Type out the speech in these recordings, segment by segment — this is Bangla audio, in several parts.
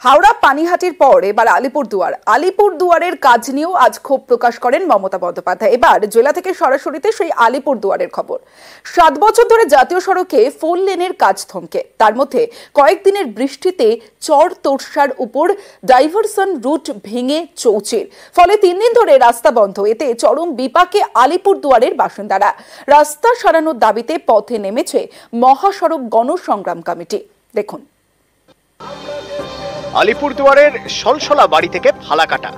হাওড়া পানিহাটির পর এবার আলিপুরদুয়ারের কাজ নিয়েও আজ ক্ষোভ প্রকাশ করেন মমতা বন্দ্যোপাধ্যায়। এবার জেলা থেকে সরাসরিতে সেই আলিপুরদুয়ারের খবর। 7 বছর ধরে জাতীয় সড়কে 4 লেনের কাজ থমকে, তার মধ্যে কয়েকদিনের বৃষ্টিতে চর তোর্সার উপর ডাইভারশন রুট ভেঙে চৌচির, ফলে 3 দিন ধরে রাস্তা বন্ধ। এতে চরম বিপাকে আলিপুরদুয়ারের বাসিন্দারা। রাস্তা সারানোর দাবিতে পথে নেমেছে মহাসড়ক গণসংগ্রাম কমিটি। দেখুন, আলিপুরদুয়ারের সলসলা বাড়ি থেকে ফালাকাটা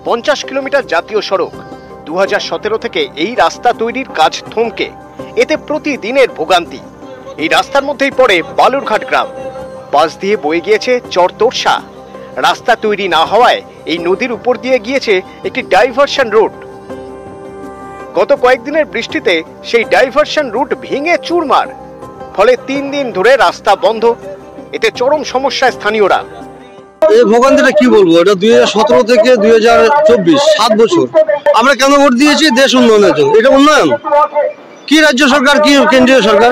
50 কিলোমিটার জাতীয় সড়ক 2017 থেকে এই রাস্তা তৈরির কাজ থমকে, এতে প্রতিদিনের ভোগান্তি। এই রাস্তার মধ্যেই পড়ে বালুরঘাট গ্রাম, পাশ দিয়ে বয়ে গিয়েছে চর তোর্সা। রাস্তা তৈরি না হওয়ায় এই নদীর উপর দিয়ে গিয়েছে একটি ডাইভারশন রুট। গত কয়েকদিনের বৃষ্টিতে সেই ডাইভারশন রুট ভেঙে চুরমার, ফলে 3 দিন ধরে রাস্তা বন্ধ। এতে চরম সমস্যায় স্থানীয়রা। এই ভোগান্তিটা কি বলবো, এটা 2017 থেকে 2024 7 বছর আমরা কেন ভোট দিয়েছি? দেশ উন্নয়নের জন্য। এটা উন্নয়ন কি রাজ্য সরকার কি কেন্দ্রীয় সরকার?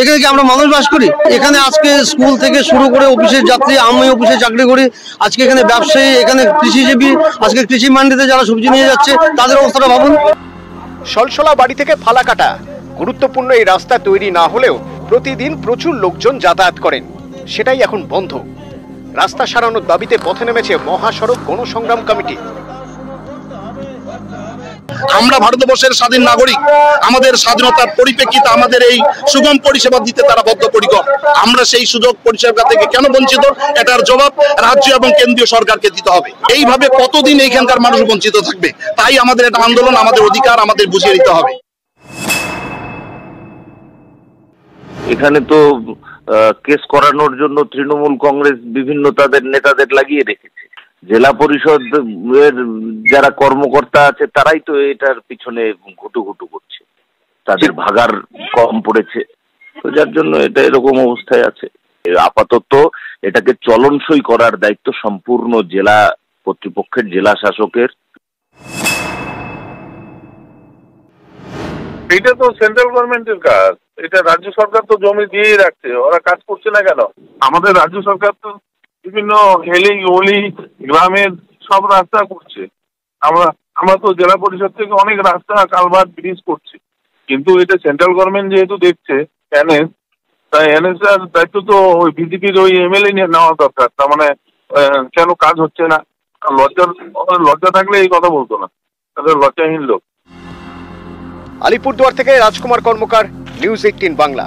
এখানে কি আমরা মানুষ বাস করি? এখানে আজকে স্কুল থেকে শুরু করে অফিসের যাত্রী, আমি অফিসে চাকরি করি, আজকে এখানে ব্যবসায়ী, এখানে কৃষিজীবী, আজকে কৃষি মান্ডিতে যারা সবজি নিয়ে যাচ্ছে তাদের অবস্থাটা ভাবুন। সলসলা বাড়ি থেকে ফালাকাটা গুরুত্বপূর্ণ এই রাস্তা তৈরি না হলেও প্রতিদিন প্রচুর লোকজন যাতায়াত করেন, সেটাই এখন বন্ধ। রাস্তা সারানোর দাবিতে পথে নেমেছে মহাসড়ক গণসংগ্রাম কমিটি। আমরা ভারতবর্ষের স্বাধীন নাগরিক, আমাদের স্বাধীনতার পরিপ্রেক্ষিতে আমাদের এই সুগম পরিষেবা দিতে তারা বদ্ধপরিকর। আমরা সেই সুযোগ পরিষেবা থেকে কেন বঞ্চিত, এটার জবাব রাজ্য এবং কেন্দ্রীয় সরকারকে দিতে হবে। এইভাবে কতদিন এইখানকার মানুষ বঞ্চিত থাকবে? তাই আমাদের এটা আন্দোলন, আমাদের অধিকার আমাদের বুঝিয়ে দিতে হবে। এখানে তো কেস করানোর জন্য তৃণমূল কংগ্রেস বিভিন্ন তাদের নেতাদের লাগিয়ে রেখেছে। জেলা পরিষদের যারা কর্মকর্তা আছে তারাই তো এটার পিছনে ঘুটুঘুটু করছে, তাদের ভাগার কম পড়েছে, তো যার জন্য এটা এরকম অবস্থায় আছে। আপাতত এটাকে চলনসই করার দায়িত্ব সম্পূর্ণ জেলা কর্তৃপক্ষের, জেলা শাসকের। এটা তো সেন্ট্রাল গভর্নমেন্টের কাজ, এটা রাজ্য সরকার তো জমি দিয়েই রাখছে, ওরা কাজ করছে না কেন? আমাদের রাজ্য সরকার তো বিভিন্ন হেলি গলি গ্রামের সব রাস্তা করছে। আমরা তো জেলা পরিষদ থেকে অনেক রাস্তা, কালভার্ট, ব্রিজ করছি, কিন্তু এটা সেন্ট্রাল গভর্নমেন্ট যেহেতু দেখছে এনএস, তাই এনএস এর দায়িত্ব তো ওই বিজেপির ওই এমএলএ নিয়ে নেওয়া দরকার। তার মানে কেন কাজ হচ্ছে না? লজ্জা থাকলে এই কথা বলতো না, তাদের লজ্জাহীন লোক। আলিপুরদুয়ার থেকে রাজকুমার কর্মকার, নিউজ 18 বাংলা।